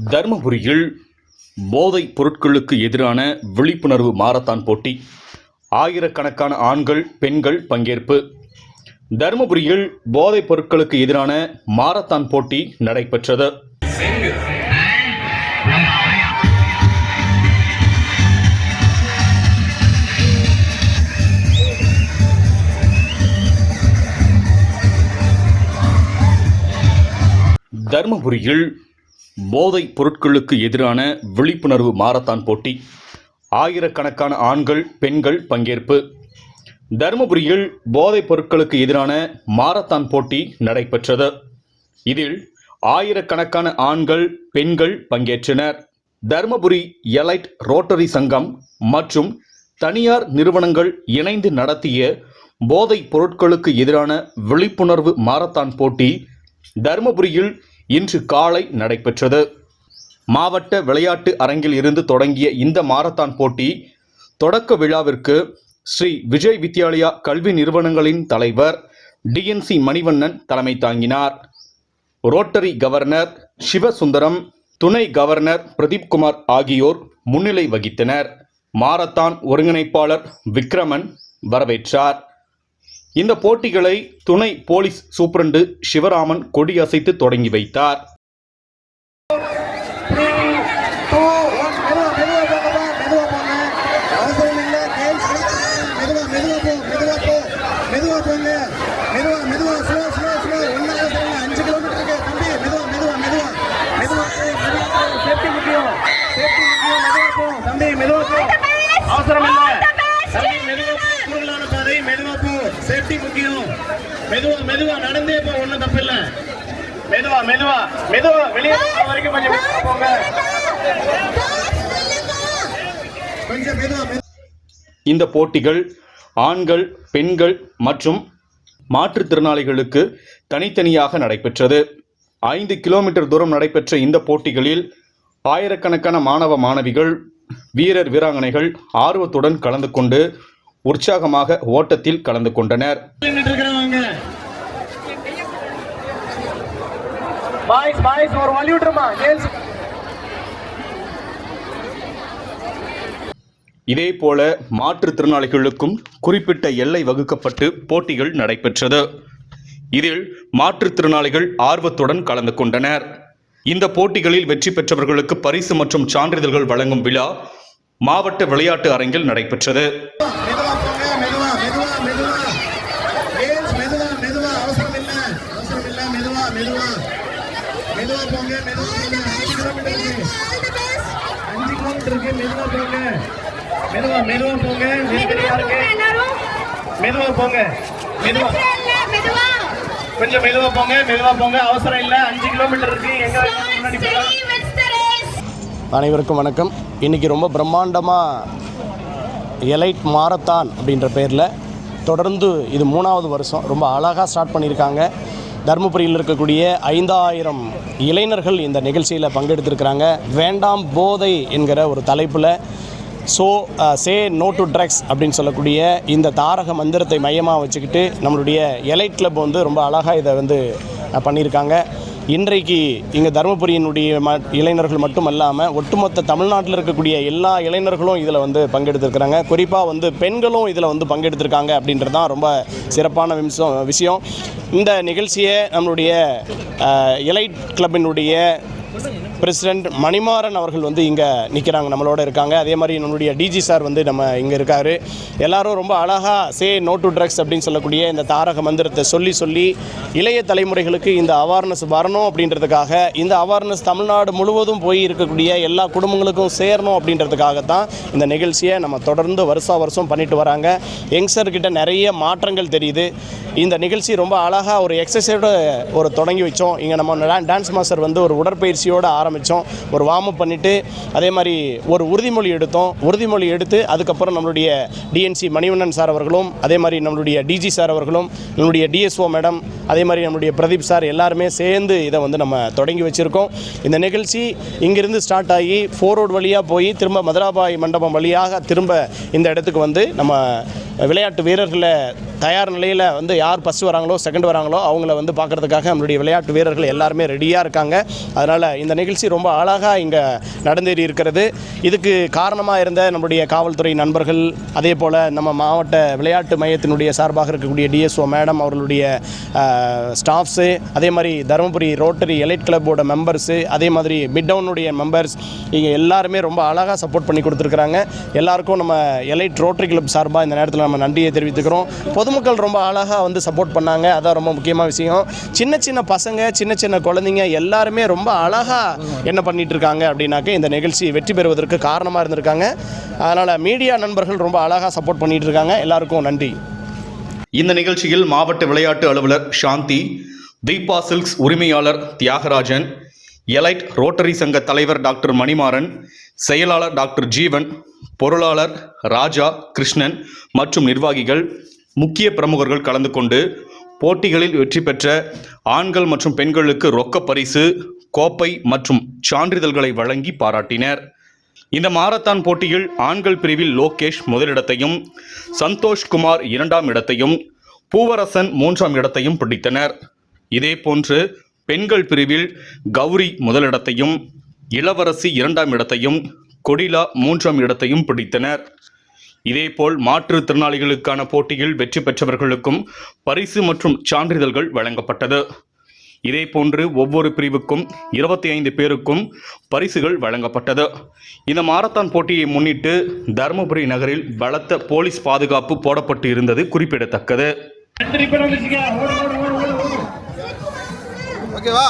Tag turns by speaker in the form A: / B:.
A: தருமபுரியில் போதைப் பொருட்களுக்கு எதிரான விழிப்புணர்வு மாரத்தான் போட்டி. ஆயிரக்கணக்கான ஆண்கள், பெண்கள் பங்கேற்பு. தருமபுரியில் போதைப் பொருட்களுக்கு எதிரான மாரத்தான் போட்டி நடைபெற்றது. தருமபுரியில் போதைப் பொருட்களுக்கு எதிரான விழிப்புணர்வு மாரத்தான் போட்டி. ஆயிரக்கணக்கான ஆண்கள், பெண்கள் பங்கேற்பு. தருமபுரியில் போதைப் பொருட்களுக்கு எதிரான மாரத்தான் போட்டி நடைபெற்றது. இதில் ஆயிரக்கணக்கான ஆண்கள், பெண்கள் பங்கேற்றனர். தருமபுரி எலைட் ரோட்டரி சங்கம் மற்றும் தனியார் நிறுவனங்கள் இணைந்து நடத்திய போதைப் பொருட்களுக்கு எதிரான விழிப்புணர்வு மாரத்தான் போட்டி தருமபுரியில் இன்று காலை நடைபெற்றது. மாவட்ட விளையாட்டு அரங்கில் இருந்து தொடங்கிய இந்த மாரத்தான் போட்டி தொடக்க விழாவிற்கு ஸ்ரீ விஜய் வித்யாலயா கல்வி நிறுவனங்களின் தலைவர் டிஎன்சி மணிவண்ணன் தலைமை தாங்கினார். ரோட்டரி கவர்னர் சிவசுந்தரம், துணை கவர்னர் பிரதீப்குமார் ஆகியோர் முன்னிலை வகித்தனர். மாரத்தான் ஒருங்கிணைப்பாளர் விக்ரமன் வரவேற்றார். இந்த போட்டிகளை துணை போலீஸ் சூப்பரண்டு சிவராமன் கொடியசைத்து தொடங்கி வைத்தார்.
B: சேஃப்டி முக்கியம். மெதுவா மெதுவா நடந்தே போ, ஒண்ணும் தப்பு இல்ல. மெதுவா மெதுவா மெதுவா வெளியே வரைக்கும் கொஞ்சம் போங்க. கொஞ்சம் மெதுவா.
A: இந்த போட்டிகள் ஆண்கள், பெண்கள் மற்றும் மாற்றுத்திறனாளிகளுக்கு தனித்தனியாக நடைபெற்றது. 5 கிலோமீட்டர் தூரம் நடைபெற்ற இந்த போட்டிகளில் ஆயிரக்கணக்கான மாணவ மாணவிகள், வீரர் வீராங்கனைகள் ஆர்வத்துடன் கலந்து கொண்டு உற்சாகமாக ஓட்டத்தில் கலந்து கொண்டனர். இதேபோல மாற்றுத்திறனாளிகளுக்கும் குறிப்பிட்ட எல்லை வகுக்கப்பட்டு போட்டிகள் நடைபெற்றது. இதில் மாற்றுத்திறனாளிகள் ஆர்வத்துடன் கலந்து கொண்டனர். இந்த போட்டிகளில் வெற்றி பெற்றவர்களுக்கு பரிசு மற்றும் சான்றிதழ்கள் வழங்கும் விழா மாவட்ட விளையாட்டு அரங்கில் நடைபெற்றது.
B: கொஞ்சம் மெதுவா போங்க, மெதுவா போங்க, அவசரம் இல்லை. 5 கிலோமீட்டர் இருக்கு.
C: அனைவருக்கும் வணக்கம். இன்றைக்கி ரொம்ப பிரம்மாண்டமாக எலைட் மாரத்தான் அப்படின்ற பேரில் தொடர்ந்து இது 3வது வருஷம் ரொம்ப அழகாக ஸ்டார்ட் பண்ணியிருக்காங்க. தருமபுரியில் இருக்கக்கூடிய 5000 இளைஞர்கள் இந்த நிகழ்ச்சியில் பங்கெடுத்திருக்கிறாங்க. வேண்டாம் போதை என்கிற ஒரு தலைப்பில் சே நோ டு ட்ரக்ஸ் அப்படின்னு சொல்லக்கூடிய இந்த தாரக மந்திரத்தை மையமாக வச்சுக்கிட்டு நம்மளுடைய எலைட் கிளப் வந்து ரொம்ப அழகாக இதை வந்து பண்ணியிருக்காங்க. இன்றைக்கு இங்கே தருமபுரியினுடைய இளைஞர்கள் மட்டும் இல்லாமல் ஒட்டுமொத்த தமிழ்நாட்டில் இருக்கக்கூடிய எல்லா இளைஞர்களும் இதில் வந்து பங்கெடுத்திருக்கிறாங்க. குறிப்பாக வந்து பெண்களும் இதில் வந்து பங்கெடுத்திருக்காங்க அப்படின்றது தான் ரொம்ப சிறப்பான விஷயம். இந்த நிகழ்ச்சியை நம்மளுடைய எலைட் கிளப்பினுடைய பிரசிடெண்ட் மணிமாறன் அவர்கள் வந்து இங்கே நிற்கிறாங்க, நம்மளோட இருக்காங்க. அதே மாதிரி நம்மளுடைய டிஜி சார் வந்து நம்ம இங்கே இருக்கார். எல்லாரும் ரொம்ப அழகாக சே நோ டு ட்ரக்ஸ் அப்படின்னு சொல்லக்கூடிய இந்த தாரக மந்திரத்தை சொல்லி இளைய தலைமுறைகளுக்கு இந்த அவேர்னஸ் வரணும் அப்படின்றதுக்காக, இந்த அவேர்னஸ் தமிழ்நாடு முழுவதும் போய் இருக்கக்கூடிய எல்லா குடும்பங்களுக்கும் சேரணும் அப்படின்றதுக்காகத்தான் இந்த நிகழ்ச்சியை நம்ம தொடர்ந்து வருஷம் பண்ணிட்டு வராங்க. யங்ஸ்டர்கிட்ட நிறைய மாற்றங்கள் தெரியுது. இந்த நிகழ்ச்சி ரொம்ப அழகாக ஒரு எக்ஸசைஸோடு ஒரு தொடங்கி வச்சோம். இங்கே நம்ம டான்ஸ் மாஸ்டர் வந்து ஒரு உடற்பயிற்சியோடு ஆரம்பித்தோம். ஒரு வார்ம் அப் பண்ணிவிட்டு அதே மாதிரி ஒரு உறுதிமொழி எடுத்தோம். உறுதிமொழி எடுத்து அதுக்கப்புறம் நம்மளுடைய டிஎன்சி மணிவண்ணன் சார் அவர்களும், அதே மாதிரி நம்மளுடைய டிஜி சார் அவர்களும், நம்மளுடைய டிஎஸ்ஓ மேடம், அதே மாதிரி நம்மளுடைய பிரதீப் சார் எல்லாருமே சேர்ந்து இதை வந்து நம்ம தொடங்கி வச்சுருக்கோம். இந்த நிகழ்ச்சி இங்கிருந்து ஸ்டார்ட் ஆகி 4 ரோடு வழியாக போய் திரும்ப மதுராபாய் மண்டபம் வழியாக திரும்ப இந்த இடத்துக்கு வந்து நம்ம விளையாட்டு வீரர்களை தயார் நிலையில் வந்து யார் ஃபஸ்ட்டு வராங்களோ செகண்ட் வராங்களோ அவங்கள வந்து பார்க்குறதுக்காக நம்மளுடைய விளையாட்டு வீரர்கள் எல்லாருமே ரெடியாக இருக்காங்க. அதனால் இந்த நிகழ்ச்சி ரொம்ப அழகாக இங்கே நடந்தேறி இருக்கிறது. இதுக்கு காரணமாக இருந்த நம்முடைய காவல்துறை நண்பர்கள், அதே போல் நம்ம மாவட்ட விளையாட்டு மையத்தினுடைய சார்பாக இருக்கக்கூடிய டிஎஸ்ஓ மேடம் அவர்களுடைய ஸ்டாஃப்ஸு, அதே மாதிரி தருமபுரி ரோட்டரி எலைட் கிளப்போட மெம்பர்ஸு, அதே மாதிரி மிட் டவுனுடைய மெம்பர்ஸ், இங்கே எல்லாருமே ரொம்ப அழகாக சப்போர்ட் பண்ணி கொடுத்துருக்குறாங்க. எல்லாருக்கும் நம்ம எலைட் ரோட்டரி கிளப் சார்பாக இந்த நேரத்தில் நம்ம நன்றியை தெரிவித்துக்கிறோம். பொதுமக்கள் ரொம்ப அழகாக வந்து சப்போர்ட் பண்ணாங்க. அதான் ரொம்ப முக்கியமான விஷயம். சின்ன சின்ன பசங்க, சின்ன சின்ன குழந்தைங்க எல்லாருமே ரொம்ப அழகாக என்ன பண்ணிட்டு இருக்காங்க அப்படின்னாக்க இந்த நிகழ்ச்சி வெற்றி பெறுவதற்கு காரணமாக இருந்திருக்காங்க. அதனால் மீடியா நண்பர்கள் ரொம்ப அழகாக சப்போர்ட் பண்ணிட்டு இருக்காங்க. எல்லாருக்கும் நன்றி.
A: இந்த நிகழ்ச்சியில் மாவட்ட விளையாட்டு அலுவலர் சாந்தி, தீபா சில்க்ஸ் உரிமையாளர் தியாகராஜன், எலைட் ரோட்டரி சங்க தலைவர் டாக்டர் மணிமாறன், செயலாளர் டாக்டர் ஜீவன், பொருளாளர் ராஜா, கிருஷ்ணன் மற்றும் நிர்வாகிகள், முக்கிய பிரமுகர்கள் கலந்து கொண்டு போட்டிகளில் வெற்றி பெற்ற ஆண்கள் மற்றும் பெண்களுக்கு ரொக்க பரிசு, கோப்பை மற்றும் சான்றிதழ்களை வழங்கி பாராட்டினர். இந்த மாரத்தான் போட்டியில் ஆண்கள் பிரிவில் லோகேஷ் முதலிடத்தையும், சந்தோஷ்குமார் 2ஆம் இடத்தையும், பூவரசன் 3ஆம் இடத்தையும் பிடித்தனர். இதேபோன்று பெண்கள் பிரிவில் கௌரி முதலிடத்தையும், இளவரசி 2ஆம் இடத்தையும், கொடிலா 3ஆம் இடத்தையும் பிடித்தனர். இதேபோல் மாற்றுத்திறனாளிகளுக்கான போட்டியில் வெற்றி பெற்றவர்களுக்கும் பரிசு மற்றும் சான்றிதழ்கள் வழங்கப்பட்டது. இதேபோன்று ஒவ்வொரு பிரிவுக்கும் 25 பேருக்கும் பரிசுகள் வழங்கப்பட்டது. இந்த மாரத்தான் போட்டியை முன்னிட்டு தருமபுரி நகரில் பலத்த போலீஸ் பாதுகாப்பு போடப்பட்டு இருந்தது குறிப்பிடத்தக்கது.
D: ஓகேவா?